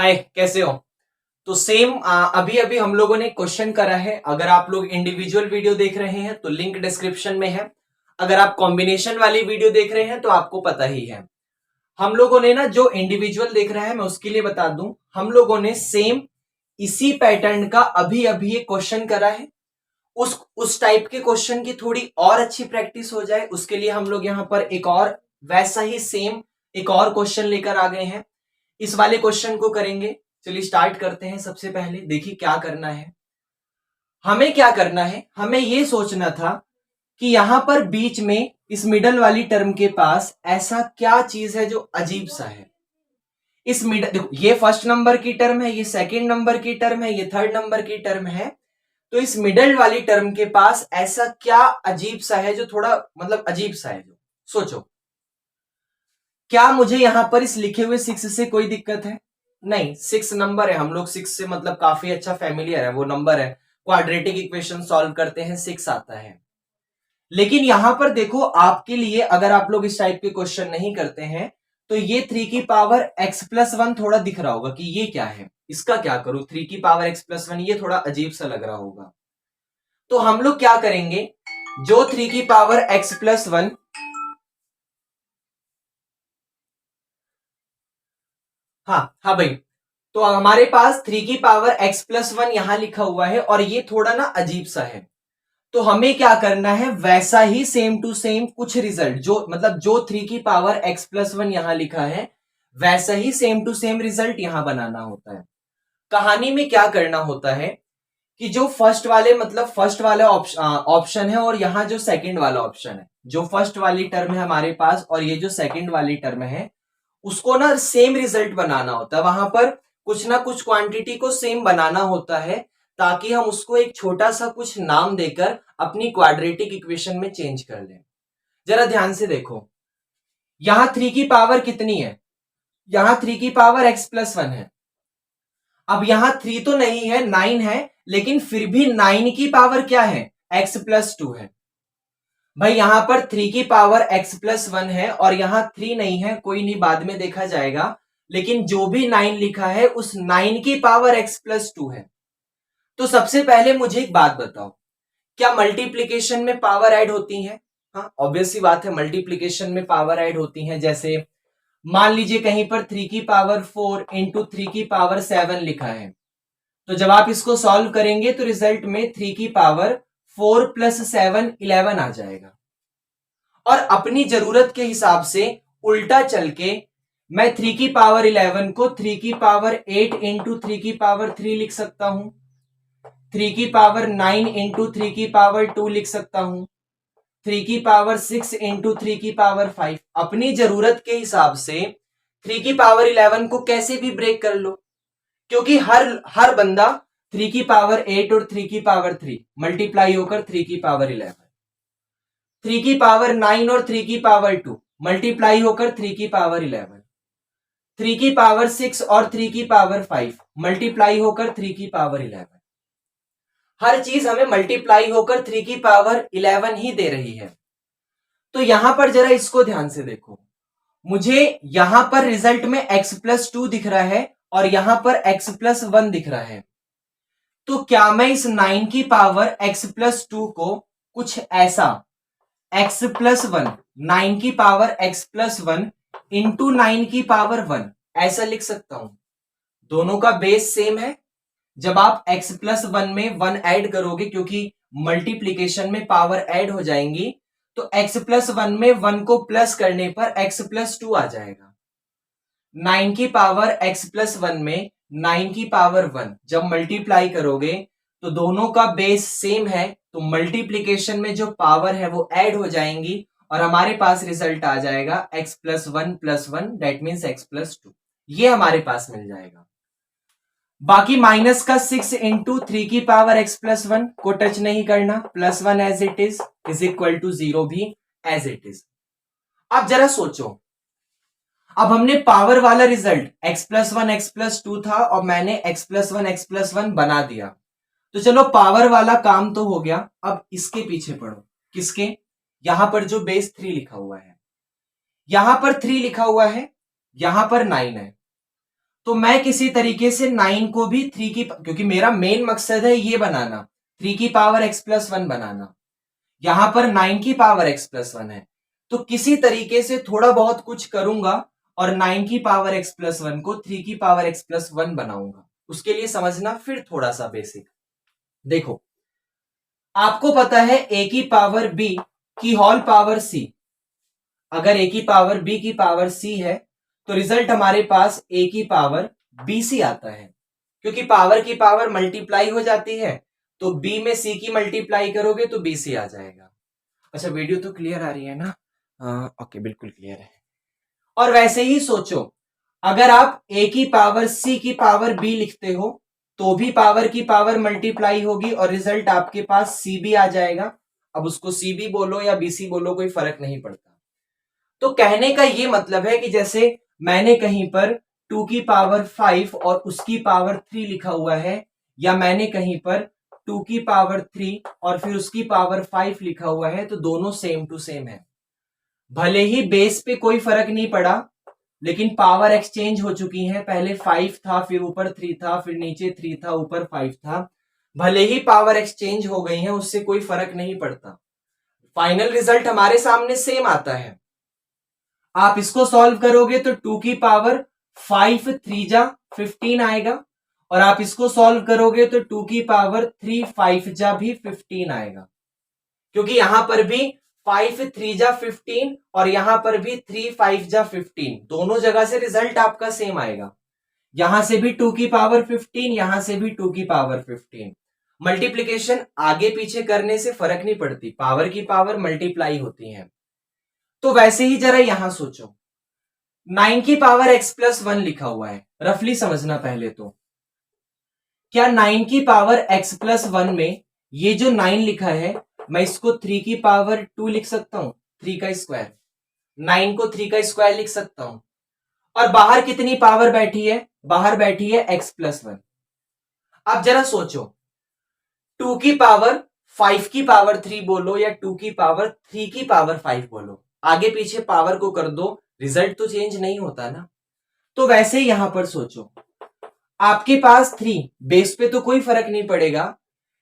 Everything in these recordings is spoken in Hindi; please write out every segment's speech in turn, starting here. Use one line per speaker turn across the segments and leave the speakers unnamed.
हाय, कैसे हो? तो सेम अभी अभी हम लोगों ने क्वेश्चन करा है। अगर आप लोग इंडिविजुअल वीडियो देख रहे हैं तो लिंक डिस्क्रिप्शन में है। अगर आप कॉम्बिनेशन वाली वीडियो देख रहे हैं तो आपको पता ही है। हम लोगों ने ना, जो इंडिविजुअल देख रहा है मैं उसके लिए बता दूं, हम लोगों ने सेम इसी पैटर्न का अभी अभी एक क्वेश्चन करा है। उस टाइप के क्वेश्चन की थोड़ी और अच्छी प्रैक्टिस हो जाए उसके लिए हम लोग यहाँ पर एक और वैसा ही सेम एक और क्वेश्चन लेकर आ गए हैं। इस वाले क्वेश्चन को करेंगे। चलिए स्टार्ट करते हैं। सबसे पहले देखिए क्या करना है। हमें क्या करना है, हमें यह सोचना था कि यहां पर बीच में इस मिडल वाली टर्म के पास ऐसा क्या चीज है जो अजीब सा है। इस मिडल देखो, ये फर्स्ट नंबर की टर्म है, ये सेकंड नंबर की टर्म है, ये थर्ड नंबर की टर्म है। तो इस मिडल वाली टर्म के पास ऐसा क्या अजीब सा है जो थोड़ा मतलब अजीब सा है। जो सोचो, क्या मुझे यहां पर इस लिखे हुए 6 से कोई दिक्कत है? नहीं, 6 नंबर है, हम लोग 6 से मतलब काफी अच्छा फैमिलियर है, वो नंबर है। क्वाड्रेटिक इक्वेशन सॉल्व करते हैं 6 आता है। लेकिन यहां पर देखो, आपके लिए अगर आप लोग इस टाइप के क्वेश्चन नहीं करते हैं तो ये 3 की पावर x+1 थोड़ा दिख रहा होगा कि ये क्या है, इसका क्या करूं, 3 की पावर x+1, ये थोड़ा अजीब सा लग रहा होगा। तो हम लोग क्या करेंगे, जो 3 की पावर x+1, हाँ भाई, तो हमारे पास 3 की पावर x+1 यहां लिखा हुआ है और ये थोड़ा ना अजीब सा है। तो हमें क्या करना है, वैसा ही सेम टू सेम कुछ रिजल्ट, जो मतलब जो 3 की पावर x+1 यहां लिखा है वैसा ही सेम टू सेम रिजल्ट यहां बनाना होता है। कहानी में क्या करना होता है कि जो फर्स्ट वाले मतलब फर्स्ट वाला ऑप्शन है और यहां जो सेकंड वाला ऑप्शन है, जो फर्स्ट वाली टर्म है हमारे पास और ये जो सेकंड वाली टर्म है, उसको ना सेम रिजल्ट बनाना होता है। वहां पर कुछ ना कुछ क्वांटिटी को सेम बनाना होता है ताकि हम उसको एक छोटा सा कुछ नाम देकर अपनी क्वाड्रेटिक इक्वेशन में चेंज कर लें। जरा ध्यान से देखो, यहां 3 की पावर कितनी है, यहां 3 की पावर x+1 है। अब यहां 3 तो नहीं है, 9 है, लेकिन फिर भी 9 की पावर क्या है, x+2 है। भाई यहां पर 3 की पावर x+1 है और यहां 3 नहीं है, कोई नहीं, बाद में देखा जाएगा। लेकिन जो भी 9 लिखा है उस 9 की पावर x+2 है। तो सबसे पहले मुझे एक बात बताओ, क्या मल्टीप्लीकेशन में पावर ऐड होती है? हाँ, ऑब्वियस सी बात है, मल्टीप्लीकेशन में पावर ऐड होती है। जैसे मान लीजिए कहीं पर 3 की पावर 4 इंटू 3 की पावर 7 लिखा है, तो जब आप इसको सॉल्व करेंगे तो रिजल्ट में 3 की पावर 4+7 11 आ जाएगा। और अपनी जरूरत के हिसाब से उल्टा चल के मैं 3 की पावर 11 को 3 की पावर 8 इंटू 3 की पावर 3 लिख सकता हूं, 3 की पावर 9 इंटू 3 की पावर 2 लिख सकता हूं, 3 की पावर 6 इंटू 3 की पावर 5। अपनी जरूरत के हिसाब से 3 की पावर 11 को कैसे भी ब्रेक कर लो, क्योंकि हर हर बंदा 3 की पावर 8 और 3 की पावर 3 मल्टीप्लाई होकर 3 की पावर 11, 3 की पावर 9 और 3 की पावर 2 मल्टीप्लाई होकर 3 की पावर 11, 3 की पावर 6 और 3 की पावर 5 मल्टीप्लाई होकर 3 की पावर 11। हर चीज हमें मल्टीप्लाई होकर 3 की पावर 11 ही दे रही है। तो यहां पर जरा इसको ध्यान से देखो, मुझे यहां पर रिजल्ट में x+2 दिख रहा है और यहां पर x+1 दिख रहा है। तो क्या मैं इस 9 की पावर x+2 को कुछ ऐसा x+1, 9 की पावर x+1 इंटू 9 की पावर 1 ऐसा लिख सकता हूं? दोनों का बेस सेम है। जब आप x+1 में 1 ऐड करोगे, क्योंकि मल्टीप्लीकेशन में पावर ऐड हो जाएंगी, तो x+1 में 1 को प्लस करने पर x+2 आ जाएगा। 9 की पावर x+1 में 9 की पावर 1 जब मल्टीप्लाई करोगे तो दोनों का बेस सेम है, तो मल्टीप्लीकेशन में जो पावर है वो ऐड हो जाएंगी और हमारे पास रिजल्ट आ जाएगा x+1+1 दैट मीन्स x+2। ये हमारे पास मिल जाएगा। बाकी माइनस का 6 इंटू 3 की पावर x+1 को टच नहीं करना, +1 as it is equal to 0 भी एज इट इज। अब जरा सोचो, अब हमने पावर वाला रिजल्ट x+1 x+2 था और मैंने x+1 x+1 बना दिया, तो चलो पावर वाला काम तो हो गया। अब इसके पीछे पढ़ो, किसके? यहां पर जो बेस 3 लिखा हुआ है, यहां पर 3 लिखा हुआ है, यहां पर 9 है। तो मैं किसी तरीके से 9 को भी 3 की, क्योंकि मेरा मेन मकसद है ये बनाना, 3 की पावर x प्लस 1 बनाना, यहां पर 9 की पावर x प्लस 1 है, तो किसी तरीके से थोड़ा बहुत कुछ करूंगा और 9 की पावर x प्लस 1 को 3 की पावर x प्लस 1 बनाऊंगा। उसके लिए समझना फिर थोड़ा सा बेसिक देखो, आपको पता है a की पावर b की होल पावर c, अगर a की पावर b की पावर c है तो रिजल्ट हमारे पास a की पावर bc आता है, क्योंकि पावर की पावर मल्टीप्लाई हो जाती है, तो b में c की मल्टीप्लाई करोगे तो bc आ जाएगा। अच्छा, वीडियो तो क्लियर आ रही है ना? ओके, बिल्कुल क्लियर है। और वैसे ही सोचो, अगर आप a की पावर c की पावर b लिखते हो तो भी पावर की पावर मल्टीप्लाई होगी और रिजल्ट आपके पास cb आ जाएगा। अब उसको cb बोलो या bc बोलो, कोई फर्क नहीं पड़ता। तो कहने का ये मतलब है कि जैसे मैंने कहीं पर 2 की पावर 5 और उसकी पावर 3 लिखा हुआ है, या मैंने कहीं पर 2 की पावर 3 और फिर उसकी पावर 5 लिखा हुआ है, तो दोनों सेम टू सेम है। भले ही बेस पे कोई फर्क नहीं पड़ा, लेकिन पावर एक्सचेंज हो चुकी है, पहले 5 था, फिर ऊपर 3 था, फिर नीचे 3 था, ऊपर 5 था। भले ही पावर एक्सचेंज हो गई है, उससे कोई फर्क नहीं पड़ता, फाइनल रिजल्ट हमारे सामने सेम आता है। आप इसको सॉल्व करोगे तो 2 की पावर 5 3 जा 15 आएगा, और आप इसको सॉल्व करोगे तो 2 की पावर 3 5 जा भी 15 आएगा, क्योंकि यहां पर भी 5 3 जा 15 और यहां पर भी 3 5 जा 15, दोनों जगह से रिजल्ट आपका सेम आएगा। यहां से भी 2 की पावर 15, यहां से भी 2 की पावर 15। मल्टीप्लीकेशन आगे पीछे करने से फर्क नहीं पड़ती, पावर की पावर मल्टीप्लाई होती है। तो वैसे ही जरा यहां सोचो, 9 की पावर x प्लस 1 लिखा हुआ है, रफली समझना पहले तो। क्या 9 की पावर x प्लस 1 में ये जो 9 लिखा है, मैं इसको 3 की पावर 2 लिख सकता हूं, 3 का स्क्वायर, 9 को 3 का स्क्वायर लिख सकता हूं। और बाहर कितनी पावर बैठी है? बाहर बैठी है x प्लस 1। अब जरा सोचो, 2 की पावर 5 की पावर 3 बोलो या 2 की पावर 3 की पावर 5 बोलो, आगे पीछे पावर को कर दो, रिजल्ट तो चेंज नहीं होता ना। तो वैसे यहां पर सोचो, आपके पास 3 बेस पे तो कोई फर्क नहीं पड़ेगा,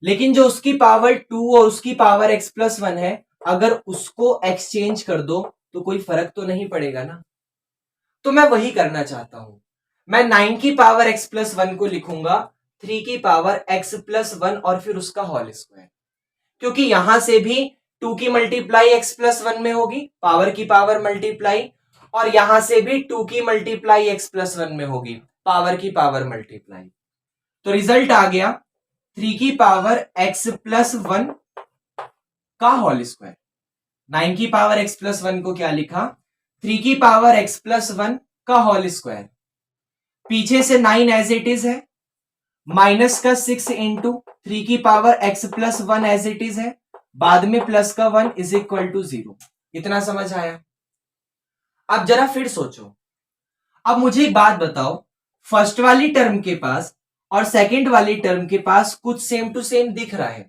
लेकिन जो उसकी पावर 2 और उसकी पावर x प्लस 1 है, अगर उसको एक्सचेंज कर दो तो कोई फर्क तो नहीं पड़ेगा ना। तो मैं वही करना चाहता हूं, मैं 9 की पावर x प्लस 1 को लिखूंगा 3 की पावर x प्लस 1 और फिर उसका होल स्क्वायर, क्योंकि यहां से भी 2 की मल्टीप्लाई x प्लस 1 में होगी, पावर की पावर मल्टीप्लाई, और यहां से भी 2 की मल्टीप्लाई x प्लस 1 में होगी, पावर की पावर मल्टीप्लाई। तो रिजल्ट आ गया 3 की पावर x प्लस 1 का होल स्क्वायर। 9 की पावर x प्लस 1 को क्या लिखा? 3 की पावर x प्लस 1 का होल स्क्वायर। पीछे से 9 एज इट इज है, माइनस का 6 इंटू 3 की power x plus 1 as it is है, बाद में प्लस का 1 इज इक्वल टू 0। इतना समझ आया? अब जरा फिर सोचो, अब मुझे एक बात बताओ, फर्स्ट वाली टर्म के पास और सेकंड वाली टर्म के पास कुछ सेम टू सेम दिख रहा है।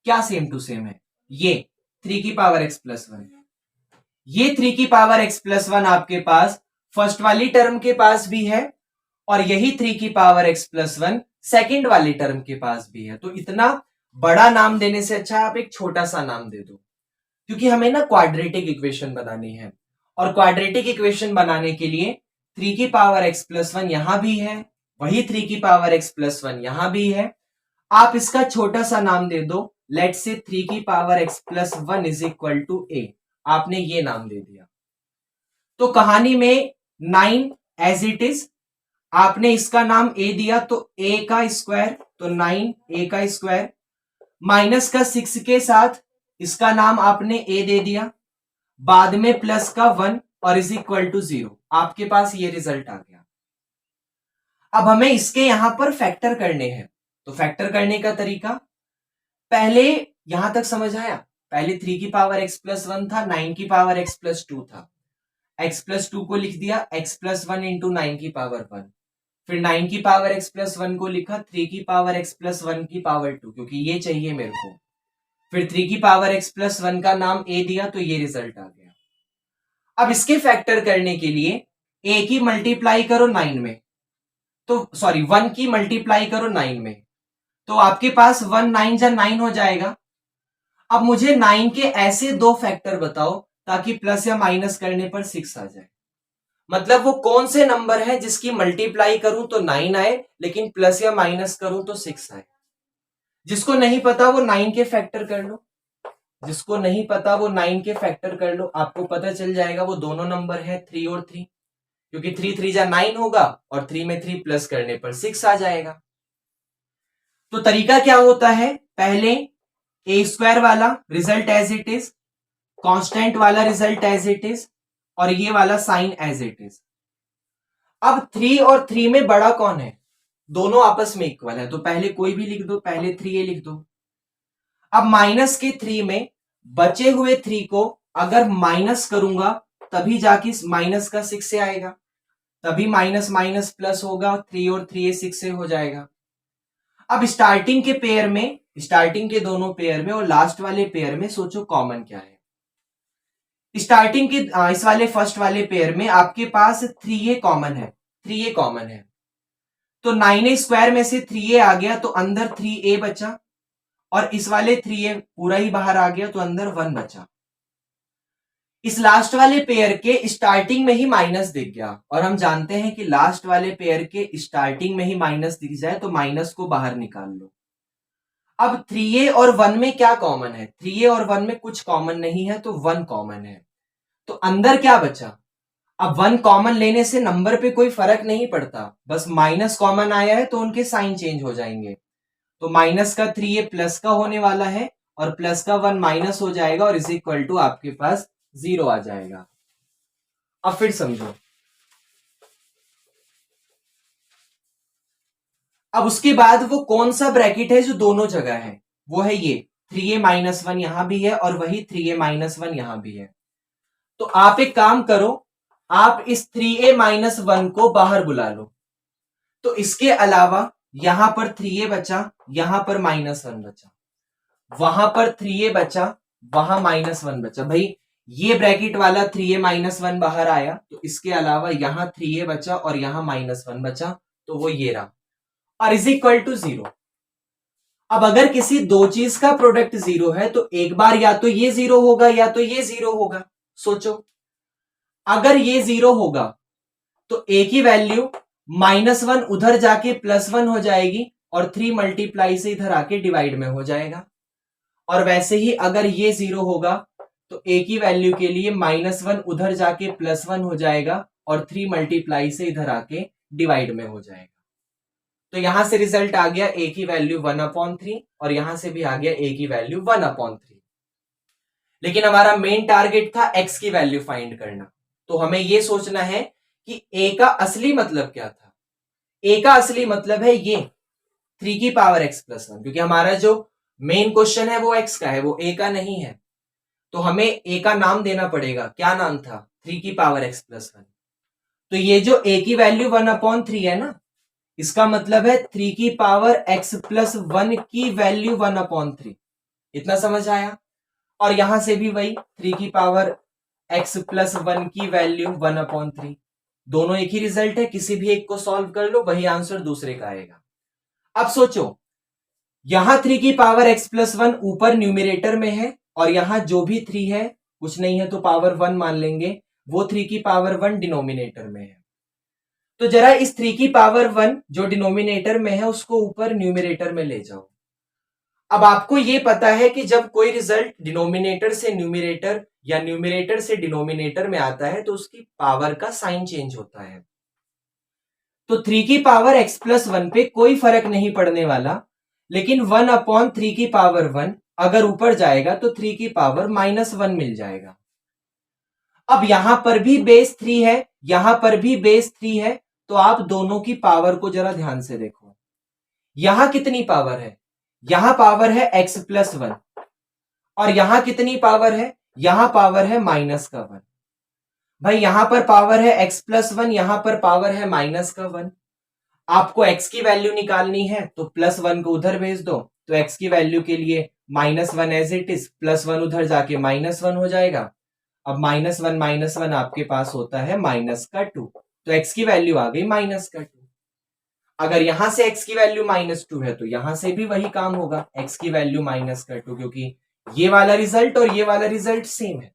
क्या सेम टू सेम है? ये 3 की पावर x प्लस 1, ये 3 की पावर x प्लस 1 आपके पास फर्स्ट वाली टर्म के पास भी है, और यही 3 की पावर x प्लस 1 सेकेंड वाली टर्म के पास भी है। तो इतना बड़ा नाम देने से अच्छा आप एक छोटा सा नाम दे दो, क्योंकि हमें ना क्वाड्रेटिक इक्वेशन बनानी है, और क्वाड्रेटिक इक्वेशन बनाने के लिए 3 की पावर x प्लस 1 यहां भी है, वही 3 की पावर x प्लस 1 यहां भी है। आप इसका छोटा सा नाम दे दो, लेट्स से 3 की power x plus 1 is equal to a। आपने ये नाम दे दिया, तो कहानी में 9 एज इट इज, आपने इसका नाम a दिया, तो a का स्क्वायर, तो 9 a का स्क्वायर, माइनस का 6 के साथ इसका नाम आपने a दे दिया, बाद में प्लस का 1 और इज इक्वल टू 0। आपके पास ये रिजल्ट आ गया। अब हमें इसके यहां पर फैक्टर करने हैं, तो फैक्टर करने का तरीका, पहले यहां तक समझ आया? पहले 3 की पावर x प्लस 1 था, 9 की पावर x प्लस 2 था, x प्लस 2 को लिख दिया x प्लस 1 इंटू 9 की पावर 1, फिर 9 की पावर x प्लस 1 को लिखा 3 की पावर x प्लस 1 की पावर 2, क्योंकि ये चाहिए मेरे को, फिर 3 की पावर x प्लस 1 का नाम a दिया, तो ये रिजल्ट आ गया। अब इसके फैक्टर करने के लिए a की मल्टीप्लाई करो 9 में, तो सॉरी 1 की मल्टीप्लाई करो 9 में, तो आपके पास 1 9 जा 9 हो जाएगा। अब मुझे 9 के ऐसे दो फैक्टर बताओ ताकि प्लस या माइनस करने पर 6 आ जाए। मतलब वो कौन से नंबर है जिसकी मल्टीप्लाई करूं तो 9 आए, लेकिन प्लस या माइनस करूं तो 6 आए। जिसको नहीं पता वो 9 के फैक्टर कर लो, जिसको नहीं पता वो 9 के फैक्टर कर लो, आपको पता चल जाएगा वो दोनों नंबर है 3 और 3, क्योंकि 3 3 जा 9 होगा और 3 में 3 प्लस करने पर 6 आ जाएगा। तो तरीका क्या होता है, पहले ए स्क्वायर वाला result as it is, constant वाला रिजल्ट एज इट इज, और ये वाला साइन एज इट इज। अब 3 और 3 में बड़ा कौन है, दोनों आपस में इक्वल है, तो पहले कोई भी लिख दो, पहले 3a लिख दो। अब माइनस के 3 में बचे हुए 3 को अगर माइनस करूंगा तभी जाके माइनस का 6 से आएगा, तभी माइनस माइनस प्लस होगा, 3 और 3a 6 से हो जाएगा। अब स्टार्टिंग के पेयर में, स्टार्टिंग के दोनों पेयर में और लास्ट वाले पेयर में सोचो कॉमन क्या है। स्टार्टिंग के इस वाले फर्स्ट वाले पेयर में आपके पास 3a कॉमन है, 3a कॉमन है, तो 9a स्क्वायर में से 3a आ गया तो अंदर 3a बचा, और इस वाले 3a पूरा ही बाहर आ गया तो अंदर 1 बचा। इस लास्ट वाले पेयर के स्टार्टिंग में ही माइनस दिख गया, और हम जानते हैं कि लास्ट वाले पेयर के स्टार्टिंग में ही माइनस दिख जाए तो माइनस को बाहर निकाल लो। अब 3a और 1 में क्या कॉमन है, 3a और 1 में कुछ कॉमन नहीं है तो 1 कॉमन है, तो अंदर क्या बचा। अब 1 कॉमन लेने से नंबर पे कोई फर्क नहीं पड़ता, बस माइनस कॉमन आया है तो उनके साइन चेंज हो जाएंगे, तो माइनस का 3a प्लस का होने वाला है और प्लस का 1 माइनस हो जाएगा और इज इक्वल टू आपके पास 0 आ जाएगा। अब फिर समझो, अब उसके बाद वो कौन सा ब्रैकेट है जो दोनों जगह है, वो है ये 3a माइनस 1 यहां भी है और वही 3a माइनस 1 यहां भी है। तो आप एक काम करो, आप इस 3a माइनस 1 को बाहर बुला लो, तो इसके अलावा यहां पर 3a बचा, यहां पर माइनस 1 बचा, वहां पर 3a बचा, वहां माइनस 1 बचा। भाई ये ब्रैकेट वाला 3a माइनस 1 बाहर आया तो इसके अलावा यहां 3a बचा और यहां माइनस 1 बचा, तो वो ये रहा, और इज इक्वल टू 0। अब अगर किसी दो चीज का प्रोडक्ट 0 है तो एक बार या तो ये 0 होगा या तो ये 0 होगा। सोचो, अगर ये 0 होगा तो a की वैल्यू माइनस 1 उधर जाके प्लस 1 हो जाएगी और 3 मल्टीप्लाई से इधर आके डिवाइड में हो जाएगा, और वैसे ही अगर ये 0 होगा तो a की वैल्यू के लिए माइनस 1 उधर जाके प्लस 1 हो जाएगा और 3 मल्टीप्लाई से इधर आके डिवाइड में हो जाएगा। तो यहां से रिजल्ट आ गया a की वैल्यू 1/3 और यहां से भी आ गया a की वैल्यू 1/3। लेकिन हमारा मेन टारगेट था x की वैल्यू फाइंड करना, तो हमें यह सोचना है कि a का असली मतलब क्या था। a का असली मतलब है ये 3 की पावर x प्लस 1, क्योंकि हमारा जो मेन क्वेश्चन है वो x का है, वो a का नहीं है, तो हमें a का नाम देना पड़ेगा। क्या नाम था, 3 की पावर x प्लस 1। तो ये जो a की वैल्यू 1/3 है ना, इसका मतलब है 3 की पावर x प्लस 1 की वैल्यू 1/3। इतना समझ आया। और यहां से भी वही 3 की पावर x प्लस 1 की वैल्यू 1/3, दोनों एक ही रिजल्ट है, किसी भी एक को सॉल्व कर लो वही आंसर दूसरे का आएगा। अब सोचो, यहां 3 की पावर x प्लस 1 ऊपर न्यूमिरेटर में है और यहां जो भी 3 है, कुछ नहीं है तो पावर 1 मान लेंगे, वो 3 की पावर 1 डिनोमिनेटर में है। तो जरा इस 3 की पावर 1 जो डिनोमिनेटर में है उसको ऊपर न्यूमिरेटर में ले जाओ। अब आपको यह पता है कि जब कोई रिजल्ट डिनोमिनेटर से न्यूमिरेटर या न्यूमिरेटर से डिनोमिनेटर में आता है तो उसकी पावर का साइन चेंज होता है। तो 3 की पावर x प्लस 1 पे कोई फर्क नहीं पड़ने वाला, लेकिन 1/3 की पावर 1 अगर ऊपर जाएगा तो 3 की पावर माइनस 1 मिल जाएगा। अब यहां पर भी बेस 3 है, यहां पर भी बेस 3 है, तो आप दोनों की पावर को जरा ध्यान से देखो। यहां कितनी पावर है, यहां पावर है x प्लस 1, और यहां कितनी पावर है, यहां पावर है माइनस का 1। भाई यहां पर पावर है x प्लस 1, यहां पर पावर है माइनस का 1। आपको x की वैल्यू निकालनी है तो प्लस 1 को उधर भेज दो, तो x की वैल्यू के लिए minus 1 as it is, plus 1 उधर जाके माइनस 1 हो जाएगा। अब माइनस 1 आपके पास होता है माइनस का 2, तो x की वैल्यू आ गई माइनस का 2। अगर यहां से x की वैल्यू -2 है तो यहां से भी वही काम होगा, x की वैल्यू -2, क्योंकि ये वाला रिजल्ट और ये वाला रिजल्ट सेम है।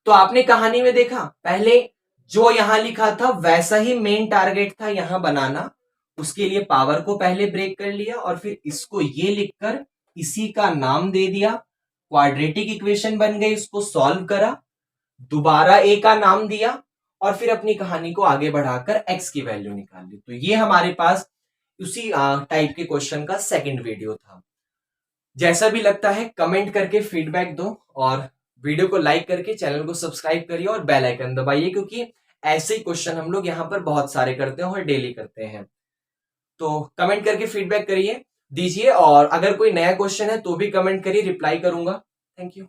तो आपने कहानी में देखा, पहले जो यहां लिखा था वैसा ही मेन टारगेट था यहां बनाना, उसके लिए पावर को पहले ब्रेक कर लिया और फिर इसको ये लिखकर इसी का नाम दे दिया, क्वाड्रेटिक इक्वेशन बन गई, इसको सॉल्व करा, दोबारा ए का नाम दिया और फिर अपनी कहानी को आगे बढ़ाकर एक्स की वैल्यू निकाल ली। तो ये हमारे पास उसी टाइप के क्वेश्चन का सेकंड वीडियो था। जैसा भी लगता है कमेंट करके फीडबैक दो और वीडियो को लाइक करके चैनल को सब्सक्राइब करिए और बेल आइकन दबाइए, क्योंकि ऐसे ही क्वेश्चन हम लोग यहाँ पर बहुत सारे करते हैं और डेली करते हैं। तो कमेंट करके फीडबैक करिए दीजिए, और अगर कोई नया क्वेश्चन है तो भी कमेंट करिए, रिप्लाई करूंगा। Thank you.